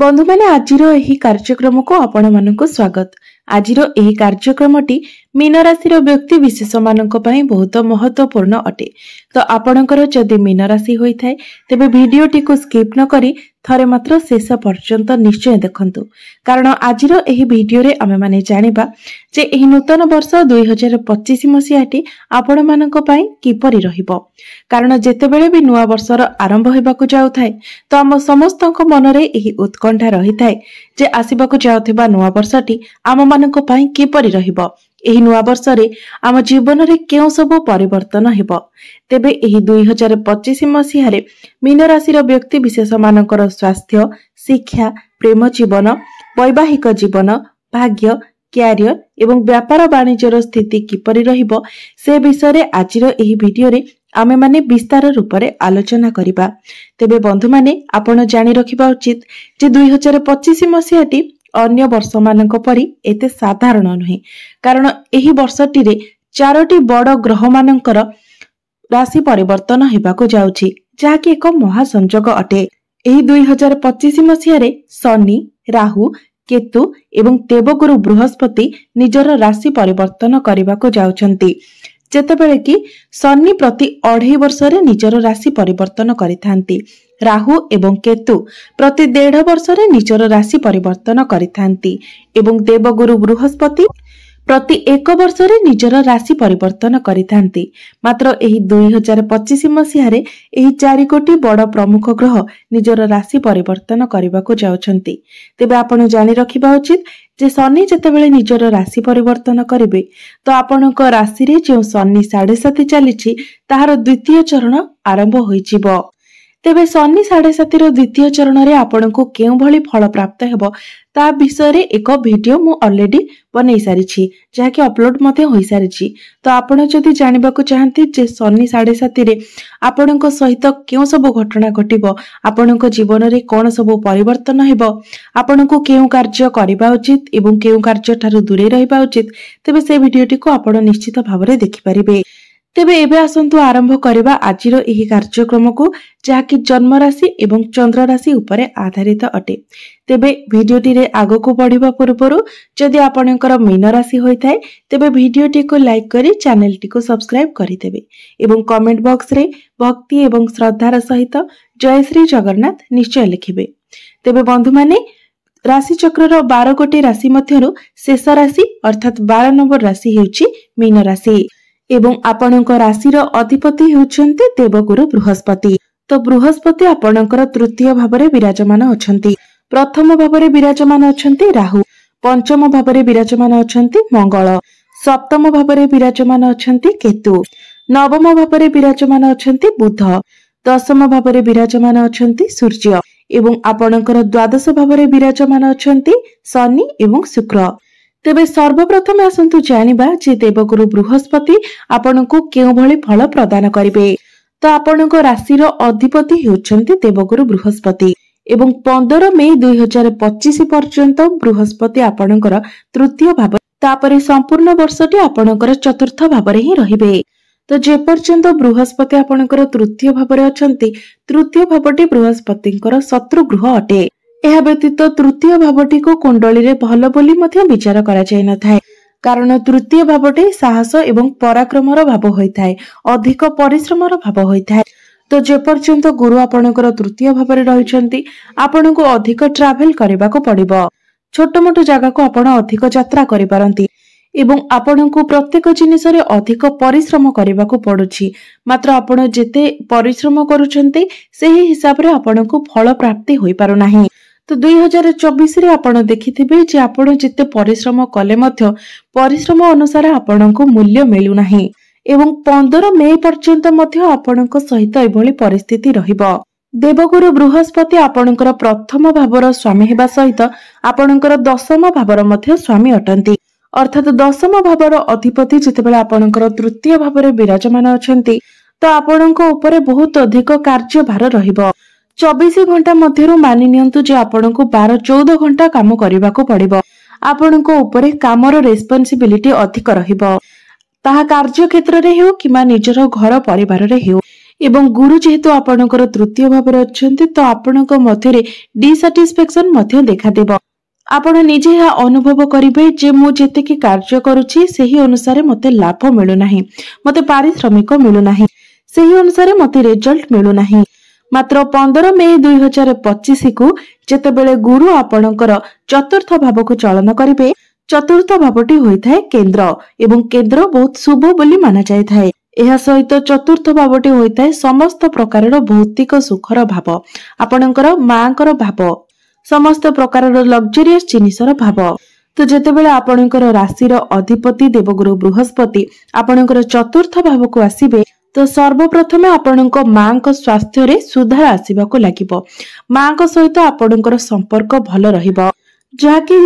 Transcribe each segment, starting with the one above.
बंधु मैंने आजिर एही कार्यक्रम को आपण मानक स्वागत। आजिर एही कार्यक्रमटी मीन राशि व्यक्ति विशेष मानक पई बहुत महत्वपूर्ण अटे। तो आपणकर जदि मीन राशि होई थाए तेबे वीडियोटी को स्किप न करी थरे मात्र शेष पर्यंत निश्चय देखंतु, कारण आजिर एही वीडियो रे आमे माने जानिबा जे एही नूतन वर्ष 2025 मसियाटी आपण मानक पई किपरि रहिबो। कारण जेतेबेले भी नुआ वर्षर आरंभ हेबाकु जाउथाय तो आम समस्तक मनरे एही उत्कंठा रही थाए जे आसिबाकु जाउथिबा नुआ वर्षटी आम मानक पई किपरि रहिबो। एही नुआ वर्ष रे आम जीवन रे केउ सब परिवर्तन हेबो। तेबे एही 2025 मसिया रे मीन राशि व्यक्ति विशेष मानकर स्वास्थ्य, शिक्षा, प्रेम जीवन, वैवाहिक जीवन, भाग्य, क्यारियर एवं व्यापार वाणिज्यर स्थिति किपरि रहिबो से विषय रे आजिर एही वीडियो रे आमे माने विस्तार रूप में आलोचना करिबा। तेबे बंधु माने आपण जानि रखिबा उचित जे 2025 मसियाटी अन्य वर्ष मानक परि एते साधारण नहे, कारण एही वर्षटी रे चारोटी बड़ ग्रह मानकर राशि परिवर्तन हेबाकु जाउछि, जाकी एक महासंयोग अटे। एही 2025 मसिया रे शनि, राहु, केतु एवं देवगुरु बृहस्पति निजर राशि परिवर्तन करबाकु जाउछंती। जेतेबेले कि शनि प्रति 2.5 वर्ष रे निजर राशि परिवर्तन करिथांती, राहु एवं केतु प्रति 1.5 वर्ष रे निजर राशि परिवर्तन करिथांती एवं देवगुरु बृहस्पति प्रति 1 वर्ष रे निजर राशि परिवर्तन करिथांती। मात्र एही 2025 मसिया रे एही 4 कोटी बड़ प्रमुख ग्रह निजर राशि परिवर्तन करबाकु जाउछंती। तेबे आपण जानि रखिबा उचित जे शनि जेतेबेले निजर राशि परिवर्तन करिवे तो आपणक राशि रे जे शनि 7.5 चलीछि ताहार द्वितीय चरण आरंभ होइजिबो। तेबे शनि 7.5 रो द्वितीय चरण रे आपणको केउ भली फल प्राप्त हेबो ता विषय रे एक वीडियो मु ऑलरेडी बनै सारिछि, जाके अपलोड मते होई सारिछि। तो आपण जदि जानिबाकु चाहंती जे शनि 7.5 रे आपणको सहित केउ सब घटना घटिबो, आपणको जीवन रे कोन सब परिवर्तन हेबो, आपणको केउ कार्य करिबा उचित एवं केउ कार्य ठारू दूरे रहिबा उचित, तेबे से वीडियोटी को आपण निश्चित भाबरे देखि परिबे। तेबे एबे आसंतु आरंभ करिबा आजिरो एही कार्यक्रम को, जाकी जन्म राशि एवं चंद्र राशि उपरे आधारित अटे। तेबे वीडियोटी रे आगो को बढ़िबा पूर्वरु जदि आपणकर मीन राशि होई थाए तेबे वीडियोटी को लाइक करी चैनल टी को सब्सक्राइब करि देबे एवं कमेंट बॉक्स रे भक्ति एवं श्रद्धार सहित जय श्री जगन्नाथ निश्चय लिखिबे। तेबे बंधु माने राशि चक्रर 12 गोटी राशि मध्यरु शेष राशि अर्थात 12 नंबर राशि हेउची मीन राशि एवं आपणक राशिर अधिपति हेउछन्ते देवगुरु बृहस्पति। तो बृहस्पति आपणकर तृतीय भावरे विराजमान अछन्ति, प्रथम भावरे विराजमान अछन्ति राहु, पंचम भावरे विराजमान अछन्ति मंगल, सप्तम भावरे विराजमान अछन्ति केतु, नवम भावरे विराजमान अछन्ति बुध, दशम भावरे विराजमान अछन्ति सूर्य एवं आपणकर द्वादश भावरे विराजमान अछन्ति शनि एवं शुक्र। तेबे सर्वप्रथम आसंतु जानिबा जे देवगुरु बृहस्पति आपणको केउ भली फल प्रदान करिवे। तो आपणको राशिर अधिपति हेउछन्ति देवगुरु बृहस्पति एवं 15 मई 2025 पर्यंत बृहस्पति आपणकर तृतीय भाव, तापरे संपूर्ण वर्षटी आपणकर चतुर्थ भावरे ही रहिबे। तो जे पर्यंत बृहस्पति आपणकर तृतीय भावरे अछन्ति, तृतीय भावटी बृहस्पतिଙ୍କର शत्रु गृह अटे। एहा व्यतीत तृतीय भावटी को कुंडली रे भल बोली मध्य विचार करा जाय न थाए, कारण तृतीय भावटी साहस एवं पराक्रमर भाव होइथाय, अधिक परिश्रमर भाव होइथाय। तो जे पर्यंत गुरु आपणकर तृतीय भावरे रहिछन्ति आपणको अधिक ट्रावेल करबाको पड़िबो, छोट मोट जागा को आपण अधिक यात्रा करि पारंती एवं आपणको प्रत्येक जिनिस रे अधिक परिश्रम करबाको पड़ुछि। मात्र आपण जेते परिश्रम करूछन्ति सेही हिसाब रे आपणको फल प्राप्ति होई पारु नाही। तो 2024 रे आपण देखिथिबे जे आपण जेते परिश्रम कले मध्य परिश्रम अनुसार आपणको मूल्य मिलु नाही एवं 15 मई पर्यंत मध्य आपणको सहित एभली परिस्थिति रहिबो। देवगुरु बृहस्पति आपणकर प्रथम भावर स्वामी हेबा सहित आपणकर दशम भावर मध्य स्वामी अटंती, अर्थात दशम भावर अधिपति जेतेबेले आपणकर तृतीय भावरे विराजमान अछंती तो आपणको ऊपर बहुत अधिक कार्य भार रहिबो। 24 घंटा मध्यरु मानि नियंतु जे आपणको 12-14 घंटा काम करबाको पड़िबो। आपणको ऊपर कामर रेस्पोंसिबिलिटी अधिक रहिबो, ताहा कार्य क्षेत्र रे हेउ किमा निजर घर परिवार रे हेउ एवं गुरु जेहेतु आपणकर तृतीय भाव अच्छे तो आपण मध्य डिसाटिस्फेक्शन देखा देव। आपण निजे यह अनुभव करेंगे जे मुझे कार्य करुच्ची सही अनुसार मते लाभ मिलूना, मते पारिश्रमिक मिलूना, सही अनुसार मते रिजल्ट मिलूना। मात्र 15 मे 2025 को जेतेबेले गुरु आपणकर चतुर्थ भाव को चलन करेंगे, चतुर्थ भावटी होइथाय केंद्र एवं केंद्र बहुत शुभ बोली माना जाए। यह सहित चतुर्थ भावटी होइथाय समस्त प्रकार भौतिक सुखर भाव, आपणकर मांकर भाव, समस्त प्रकार लग्जरियस जिनिसर भाव। तो जेतेबेले आपणकर राशिर अधिपति देवगुरु बृहस्पति आपणकर चतुर्थ भाव को आसीबे तो सर्वप्रथमे आपणक मांक स्वास्थ्य रे सुधार आसीबाको लागिबो। मांक सहित आपणकर संपर्क भल रहिबो, जहाकि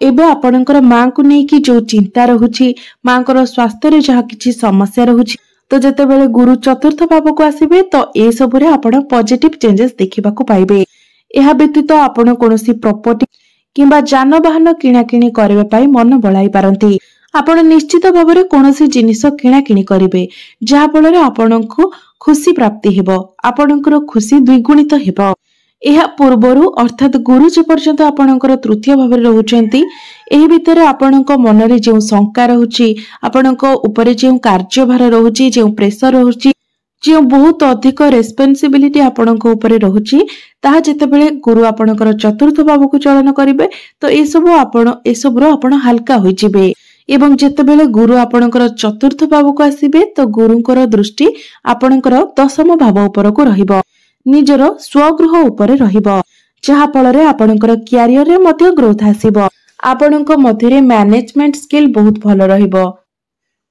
एबे आपणकर मां को नै कि जो चिंता रहुछि, मांकर स्वास्थ्य रे जहा किछि समस्या रहुछि, तो जेतेबेले गुरु चतुर्थ भाव को आसीबे तो ए सब रे आपण पॉजिटिव चेंजेस देखिबाको पाइबे। एहा व्यतीत आपण कोनोसी प्रॉपर्टी किंबा जानवाहन किणाकिणी करबा पई मन बळाई पारंती। आपण निश्चित भाव में कोनोसी जिनिस किणाकिणी करिवे, जहा फल रे आपणको खुशी प्राप्ति हेबो, आपणकर खुशी द्विगुणित हेबो। एहा पूर्वरु अर्थात गुरु जे पर्यंत आपणकर तृतीय भाव में रहउचंती, एही भितरे आपणक मन रे जे शंका रहउची, आपणक ऊपर जे कार्यभार रहउची, जे प्रेशर रहउची, जे बहुत अधिक रेस्पॉन्सिबिलिटी आपणक ऊपर रहउची, ताहा जेतेबेले गुरु आपणकर चतुर्थ भाव को चलन करिवे तो ए सब आपण हल्का होई जिवे। एवं जेतेबेले गुरु आपणकर चतुर्थ भाव को आसीबे तो गुरुंकर दृष्टि आपणकर दशम भाव उपर को रहिबो, निजर स्वगृह उपर रहिबो, जहा फल रे आपणकर कैरियर रे मध्ये ग्रोथ आसीबो। आपणक मध्यरे मैनेजमेंट स्किल बहुत भल रहिबो,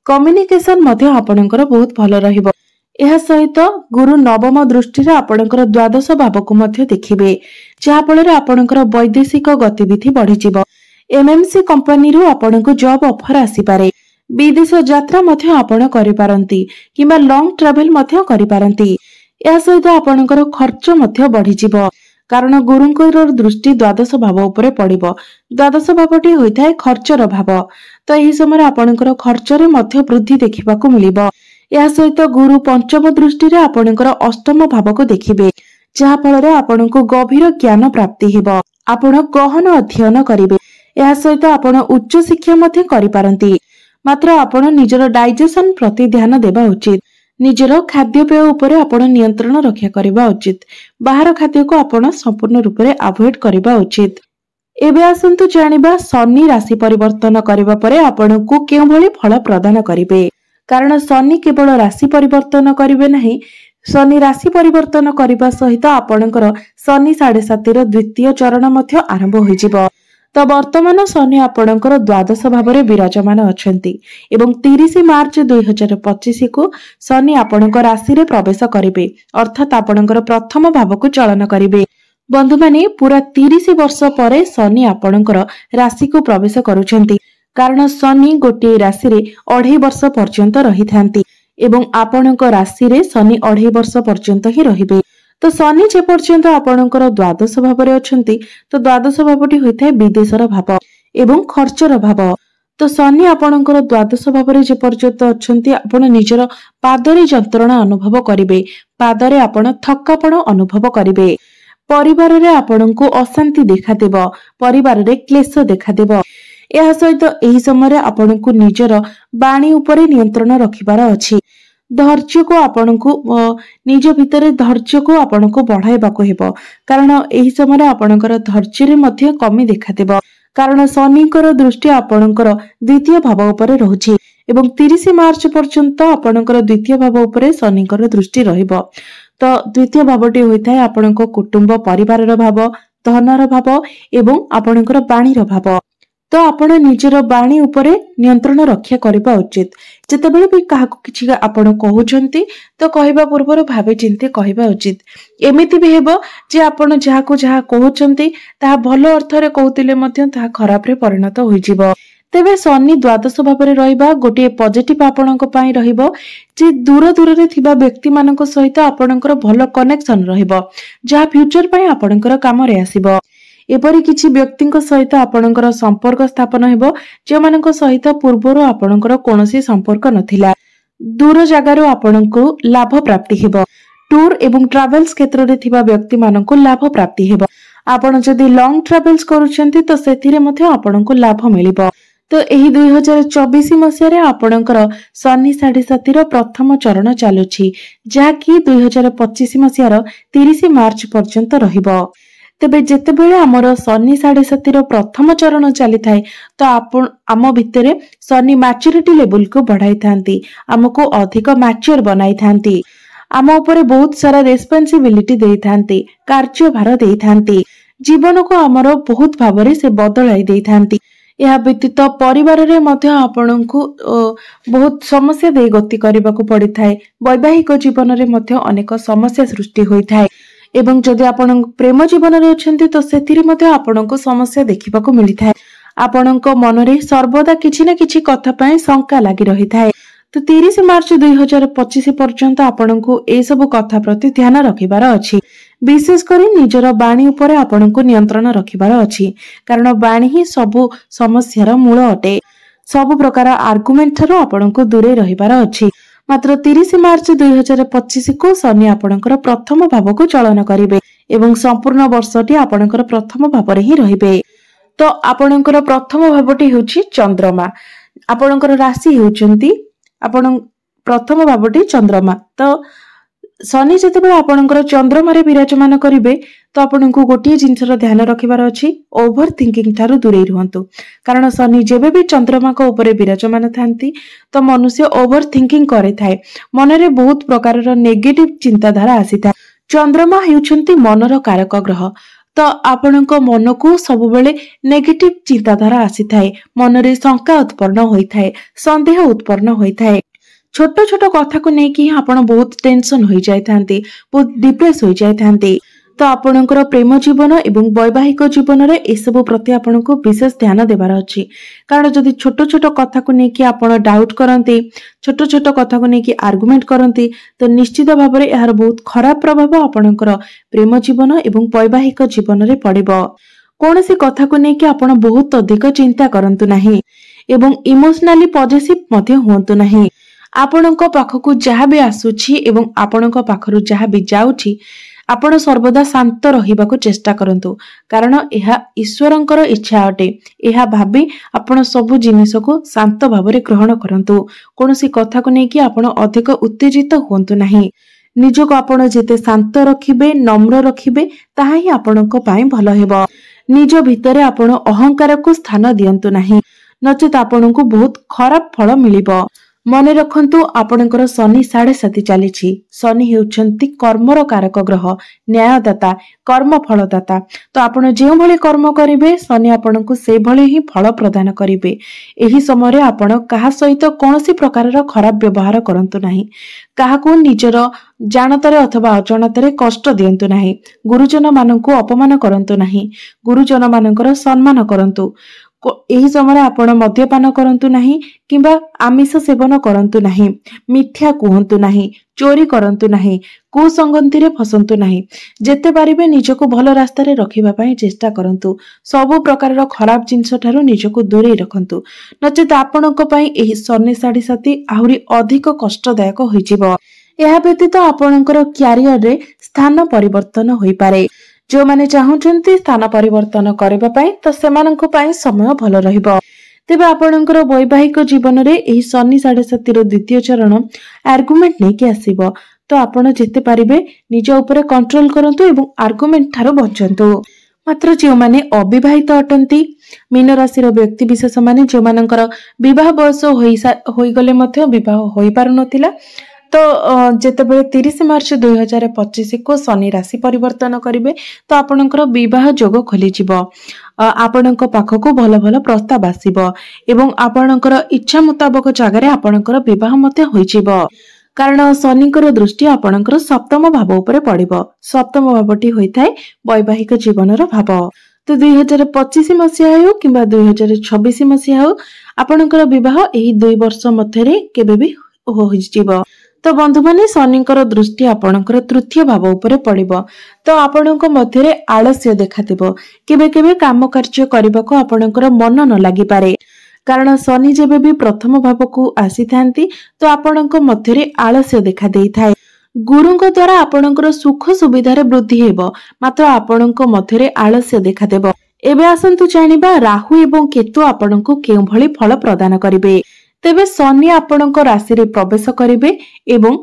कम्युनिकेशन मध्ये आपणकर बहुत भल रहिबो। एहा सहित गुरु नवम दृष्टि रे आपणकर द्वादश भाव को मध्ये देखिबे, जहा फल रे आपणकर वैदेशिक गतिविधि बढ़ी जिवो। एमएमसी कंपनी रू आपनको जॉब ऑफर आसी पारे, विदेश यात्रा मध्ये आपण करि पारंती किबा लॉन्ग ट्रैवल मध्ये करि पारंती। या सहित आपणकर खर्च मध्ये बढ़ी जिवो, कारण गुरुंकर दृष्टि द्वादश भाव उपरे पड़िबो। द्वादश भावटी होइथाय खर्चर भाव, तो एही समय आपणकर खर्च रे मध्ये वृद्धि देखिबाको मिलिबो। या सहित गुरु पंचम दृष्टि रे आपणकर अष्टम भाव को देखिबे, जहा फल रे आपनको गभीर ज्ञान प्राप्ति हेबो, आपण गहन अध्ययन करिवे। या सहित आपण उच्च शिक्षा मध्ये करि पारंती, मात्र आपण निजर डाइजेशन प्रति ध्यान देबा उचित, निजर खाद्यपेय उपरे आपण नियंत्रण रक्षा करबा उचित, बाहर खाद्य को आपण संपूर्ण रूप रे अवॉइड करबा उचित। एबे आसंतु जानिबा शनि राशि परिवर्तन करबा परे आपनको केउ भली फल प्रदान करिवे, कारण शनि केवल राशि परिवर्तन करिवे नाही, शनि राशि परिवर्तन करबा सहित आपणकर शनि 7.5 रो द्वितीय चरण मध्ये आरंभ होई जिवो। तो वर्तमान शनि आपणकर द्वादश भाव में विराजमान अछंती एवं 30 मार्च 2025 को शनि आपणक राशि रे प्रवेश करिवे, अर्थात आपणकर प्रथम भाव को चलन करिवे। बंधु माने पूरा 30 वर्ष परे शनि आपणकर राशि को प्रवेश करूछंती, कारण शनि गोटे राशि रे 2.5 वर्ष पर्यंत रही थांती एवं आपणक राशि रे शनि 2.5 वर्ष पर्यंत ही रहिबे। तो शनि जे पर्यंत आपणकर द्वादश भाव रे अछंती, तो द्वादश भावटी होइथाय विदेशर भाव एवं खर्चर भाव। तो शनि आपणकर द्वादश भाव रे जे पर्यंत अछंती, आपण निजर पादरे जंत्रणा अनुभव करिवे, पादरे आपण थक्कापण अनुभव करिवे, परिवार रे आपणको अशांति देखा देबो, परिवार रे क्लेश देखा देबो। एहा सहित एही समय आपणको निजर बाणी उपरे नियंत्रण रखिबार अछि, धैर्य को आपनको निज भितर धैर्य को आपनको बढ़ाइबाको हेबो, कारण एही समय आपणकर धैर्य रे मध्ये कमी देखा देबो, कारण शनिकर दृष्टि आपणकर द्वितीय भाव उपरे रहुछि एवं 30 मार्च पर्यंत आपणकर द्वितीय भाव उपरे शनिकर दृष्टि रहिबो। तो द्वितीय भावटी होइथाय आपणको कुटुंब परिवारर भाव, धनर भाव एवं आपणकर बाणीर भाव। तो आपण निजर बाणी उपरे नियंत्रण रक्षा करबा उचित। जेतेबेले भी काहाको किछि आपण कहउचंती तो कहबा पूर्वर भाबे चिंते कहबा उचित। एमिति भी हेबो जे आपण जाहाको जहा कहउचंती ता भलो अर्थ रे कहउतिले मध्य ता खराब रे परिणत होई जिवो। तेबे शनि द्वादश भाव रे रहिबा गोटे पॉजिटिव आपणक पई रहिबो जे दूर दूर रे थिबा व्यक्ति मानक सहित आपणकर भलो कनेक्शन रहिबो, जहा फ्यूचर पई आपणकर काम रे आसीबो। एपरि किछि व्यक्तिଙ୍କ सहित आपणकर संपर्क स्थापन हेबो जे मानक सहित पूर्वरो आपणकर कोनोसी संपर्क नथिला, दूर जगारो आपणको लाभ प्राप्ति हेबो, टूर एवं ट्रावेल्स क्षेत्र में थिबा व्यक्ति मानक लाभ प्राप्ति हेबो। आपण जदि लॉन्ग ट्रावेल्स करूछंती तो सेथिरे मध्ये आपनको लाभ मिलिबो। तो एही 2024 मसियारे आपणकर शनि 7.5 प्रथम चरण चालुछि, जाकि 2025 मसियार 30 मार्च पर्यंत रहिबो। तेबे जेतेबेले हमर शनि 7.5 प्रथम चरण चली थाए तो आपण आम भितरे शनि मैच्योरिटी लेवल को बढ़ाई थांती, हमको अधिक मैच्योर बनाई थांती, आम उपरे बहुत सारा रेस्पॉन्सिबिलिटी देई थांती, कार्यभार देई थांती, जीवन को हमर बहुत भाबरे से बदलाई देई थांती। यह व्यतीत परिवार रे मध्य आपनकु बहुत समस्या दे गति करबा को पड़ी थाए। वैवाहिक जीवन रे मध्य अनेक समस्या सृष्टि होई थाए एवं जदि आपण प्रेम जीवन रे अछंती तो सेथिरे मध्य आपनकु समस्या देखिबा को मिली थाए। आपनक मन रे सर्वदा किछि न किछि कथा पय शंका लागि रही थाए। तो 30 मार्च 2025 पर्यंत आपनकु ए सब कथा प्रति ध्यान रखिबार अछि। विशेषकर निजर बाणी उपरे आपनकु नियंत्रण रखिबार अछि, कारण बाणी ही सबु समस्यार मूल अटे। सबु प्रकार आर्गुमेंट थारो आपनकु दूरे रहिबार अछि। मात्र 30 मार्च 2025 को शनि आपनकर प्रथम भाव को चलन करिवे एवं संपूर्ण वर्षटी आपनकर प्रथम भाव रे ही रहिबे। तो आपनकर प्रथम भावटी होछि चंद्रमा, आपनकर राशि होचंती आपण प्रथम भावटी चंद्रमा। तो शनि जेतेबेले आपणकर चंद्रमा रे विराजमान करिवे तो आपनको गोटिए जिनसर ध्यान रखिबार अछि, ओभर थिंकिंग थारु दूरे रहंतु, कारण शनि जेबे भी चंद्रमा को ऊपर विराजमान थांती तो मनुष्य ओभर थिंकिंग करे थाए, मन रे बहुत प्रकार नेगेटिव चिंताधारा आसीथा। चंद्रमा हेउछंती मनर कारक ग्रह, तो आपणक मन को सब बेले नेगेटिव चिंताधारा आसीथाए, मन रे शंका उत्पन्न होई थाए, संदेह उत्पन्न होई थाए। छोट छोट कथा को लेकिन आपण बहुत टेंशन हो जाय थांती, बहुत डिप्रेस हो जाय थांती। तो आपणकर प्रेम जीवन एवं वैवाहिक जीवन रे ए सब प्रति आपनको विशेष ध्यान देबार अछि, कारण जदि छोट छोट कथा को लेकिन आपण डाउट करंती, छोट छोट कथा को लेकिन आर्गुमेंट करंती तो निश्चित भाव में यार बहुत खराब प्रभाव आपणकर प्रेम जीवन एवं वैवाहिक जीवन रे पड़िबो। कोनोसी कथा को लेकिन आपण बहुत अधिक चिंता करंतु नाही एवं इमोशनली पॉजिटिव मध्ये होंतु नाही। आपणक पाखकु जहाँ भी आसुछि एवं आपणक पाखरु जहाँ भी जाउछि आपण सर्वदा शांत रहिबाको चेष्टा करंतु, कारण एहा ईश्वरंकर इच्छा अटे। एहा भाबी आपण सब जिनिस को शांत भावरे ग्रहण करंतु। कोनोसी कथा को नेकी आपण अधिक उत्तेजित होंतु नाही। निजको आपण जेते शांत रखिबे, नम्र रखिबे, ताहा ही आपणक पई भलो हेबो। निज भितरे आपण अहंकार को स्थान दियंतु नाही, नचेत आपणको बहुत खराब फल मिलिबो। मन रखंतु आपणकर शनि 7.5 चलीछि। शनि हेउछंती कर्मर कारक ग्रह, न्यायदाता, कर्म फलदाता। तो आपण जेउ भली कर्म करिवे शनि आपणको से भली ही फल प्रदान करिवे। एही समय आपण काहा सहित कोनोसी प्रकारर खराब व्यवहार करंतु नाही, काहाकू निजर जानतारे अथवा अजाणतारे कष्ट दियंतु नाही, गुरुजन माननकु अपमान करंतु नाही, गुरुजन माननकर सम्मान करंतु। एही समय आपण मद्यपान करंतु नाही किंबा आमिष सेवन करंतु नाही, मिथ्या कहंतु नाही, चोरी करंतु नाही, कुसंगति रे फसंतु नाही। जेते पारिबे निजको भल रास्ता रे रखिबा पई चेष्टा करंतु। सब प्रकारर खराब जिंस ठारू निजको दूरे रखंतु, नचेत आपणक पई एही शनि 7.5 आहुरी अधिक कष्टदायक होइजिबो। एहा व्यतीत आपणकर क्यारियर रे स्थान परिवर्तन होई पारे। जो माने चाहुचंती स्थान परिवर्तन करबा पई तो सेमानंको पई समय भलो रहिबो। तेबे आपणकर वैवाहिक जीवन रे एही शनि 7.5 रो द्वितीय चरण आर्गुमेंट नै के आसीबो। तो आपण जेते पारिबे निज ऊपर कंट्रोल करंतु एवं आर्गुमेंट थारो बचंतु। मात्र जो माने अविवाहित अटंती, मीन राशि रो व्यक्ति विशेष माने जो मानकर विवाह बयस होई गले मध्य विवाह होई पारु नथिला, तो जेतेबेले 30 मार्च 2025 को शनि राशि परिवर्तन करिवे तो आपणकर विवाह जोग खोली जिवो। आपणक पाखको भल भल प्रस्ताव आसीबो एवं आपणकर इच्छा मुताबक जगह आपणकर विवाह मते होई जिवो, कारण शनिकर दृष्टि आपणकर सप्तम भाव उपरे पड़िबो। सप्तम भावटी होइथाय वैवाहिक जीवनर भाव। तो 2025 मसिया हो किंबा 2026 मसिया हो आपणकर विवाह एही 2 वर्ष मध्यरे केबे भी होई जिवो। तो बंधु माने शनिकर दृष्टि आपणकर तृतीय भाव उपरे पड़िबो। तो आपणक मध्यरे आलस्य देखातिबो, केबे केबे काम कार्य करबाको आपणकर मन न लागि पारे, कारण शनि जेबे भी प्रथम भाव को आसी थांती तो आपणक मध्यरे आलस्य देखा देई थाए। गुरुଙ୍କ द्वारा आपणकर सुख सुविधार वृद्धि हेबो, मात्र आपणक मध्यरे आलस्य देखादेब। एबे आसंतु जानिबा राहु एवं केतु आपणको केउ भली फल प्रदान करिवे। तेबे शनि आपणक राशि रे प्रवेश करिवे एवं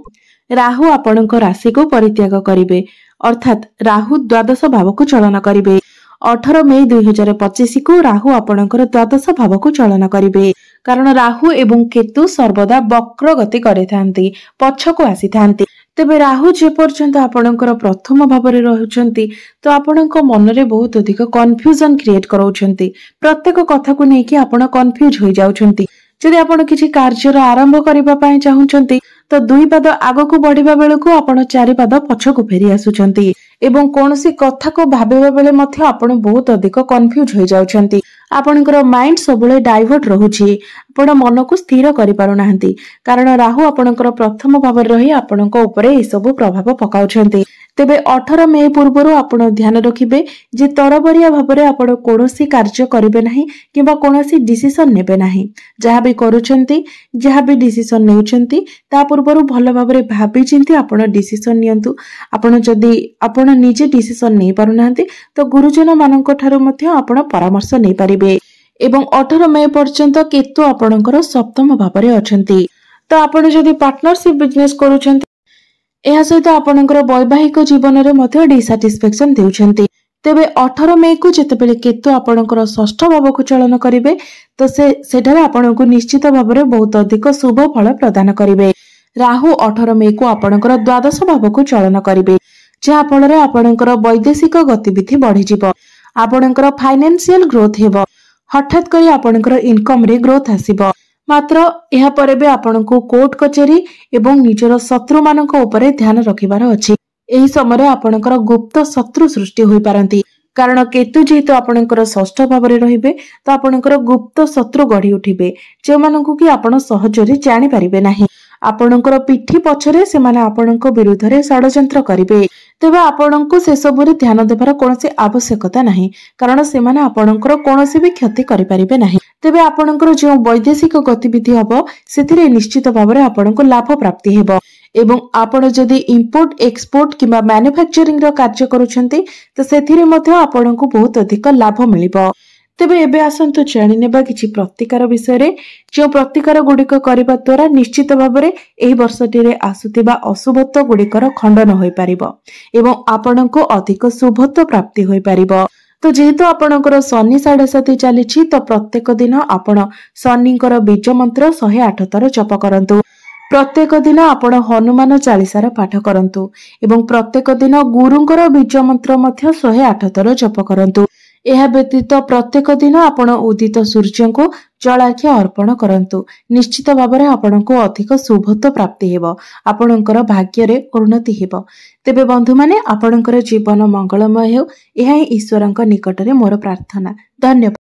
राहु आपणक राशि को परित्याग करिवे, अर्थात राहु द्वादश भाव को चलन करिवे। 18 मई 2025 को राहु आपणकर द्वादश भाव को चलन करिवे, कारण राहु एवं केतु सर्वदा वक्र गति करिथांती, पछको आसीथांती। तेबे राहु जे पर्यंत आपणकर प्रथम भाव रे रहुचंती तो आपणक मन रे बहुत अधिक कन्फ्यूजन क्रिएट कराउछंती। प्रत्येक कथा को नेकी आपण कन्फ्यूज होई जाउछंती। जदि आपण किछि कार्यर आरंभ करिबा पई चाहुचंती तो 2 पाद आगको बढ़िबा बेलको आपण 4 पाद पछको फेरी आसुचंती एवं कोनोसी कथा को भाबेबा बेले मध्य आपण बहुत अधिक कन्फ्यूज होई जाउछंती। आपणकर माइंड सबले डाइवर्ट रहुछि, आपण मन को स्थिर करि पारु नाहंती, कारण राहु आपणकर प्रथम भाव रे रही आपणक ऊपरे ए सब प्रभाव पकाउछंती। तेबे 18 मई पूर्वरु आपण ध्यान रखिबे जे तरबरिया भाबरे आपण कोनोसी कार्य करिवे नाही किबा कोनोसी डिसिजन नेबे नाही। जहा भी करूछंती, जहा भी डिसिजन नेउछंती ता पूर्वरु भलो भाबरे भाबी चिंती आपण डिसिजन नियंतु। आपण जदी आपण निजे डिसिजन नै पारु नाहंती तो गुरुजन मानक ठारू मध्य आपण परामर्श नै पारिबे। एवं 18 मई पर्यंत केतु आपणकर सप्तम भाव रे अछंती। तो आपण जदी पार्टनरशिप बिजनेस करूछंती एहा सहित आपणकर वैवाहिक जीवन रे मध्य डिसैटिस्फैक्शन देउछंती। तेबे 18 मई को जेतेबेले केतु आपणकर षष्ठ भाव को चलन करिवे तो सेठारे आपणको निश्चित भाव रे बहुत अधिक शुभ फल प्रदान करिवे। राहु 18 मई को आपणकर द्वादश भाव को चलन करिवे, जहा फल रे आपणकर वैदेशिक गतिविधि बढ़ी जिवो, आपणकर फाइनेंशियल ग्रोथ हेबो, हठात करी आपणकर इनकम रे ग्रोथ आसीबो। मात्र एहा परे बे आपणको कोर्ट कचेरी एवं निजर शत्रु मानक ऊपर ध्यान रखिबार अछि। एही समय आपणकर गुप्त शत्रु सृष्टि होई पारंती, कारण केतु जेहेतु आपणकर षष्ठ भाव रे रहिबे तो आपणकर गुप्त शत्रु गढ़ी उठिबे, जे मानकु कि आपण सहजरे जानि पारिबे नाही। आपणकर पिठी पछरे से माने आपणक विरुद्ध रे षडयंत्र करिवे। तेबे आपणको से सब रे ध्यान देबार कोनोसी आवश्यकता नाही, कारण से माने आपणकर कोनोसी भी क्षति करि पारिबे नाही। तेबे आपणकर जे वैदेशिक गतिविधि हबो सेथिरे निश्चित भाव रे आपणको लाभ प्राप्ति हेबो। एवं आपण जदि इंपोर्ट एक्सपोर्ट किबा मैन्युफैक्चरिंग रो कार्य करूछंती तो सेथिरे मध्ये आपणको बहुत अधिक लाभ मिलिबो। तेबे एबे आसंतु जानि नेबा किछि प्रतिकार विषय रे, जो प्रतिकार गुडिक करिबा द्वारा निश्चित भाव रे एही वर्षटी रे आसुतिबा अशुभत्व गुडिकर खंडन होई पारिबो एवं आपणको अधिक शुभत्व प्राप्ति होई पारिबो। तो जेहेतु आपणकर शनि 7.5 चलीछि तो प्रत्येक दिन आपण शनिकर बीज मंत्र 108 थर जप करंतु। प्रत्येक दिन आपण हनुमान चालीसार पाठ करंतु एवं प्रत्येक दिन गुरुंकर बीज मंत्र मध्य 108 थर जप करंतु। एहा व्यतीत प्रत्येक दिन आपण उदित सूर्य को जलार्घ्य अर्पण करंतु। निश्चित भाव में आपनको अधिक शुभत्व प्राप्ति हेबो, आपणकर भाग्य रे उन्नति हेबो। तेबे बंधु माने आपणकर जीवन मंगलमय हेउ, एहा ईश्वरक निकट रे मोर प्रार्थना। धन्यवाद।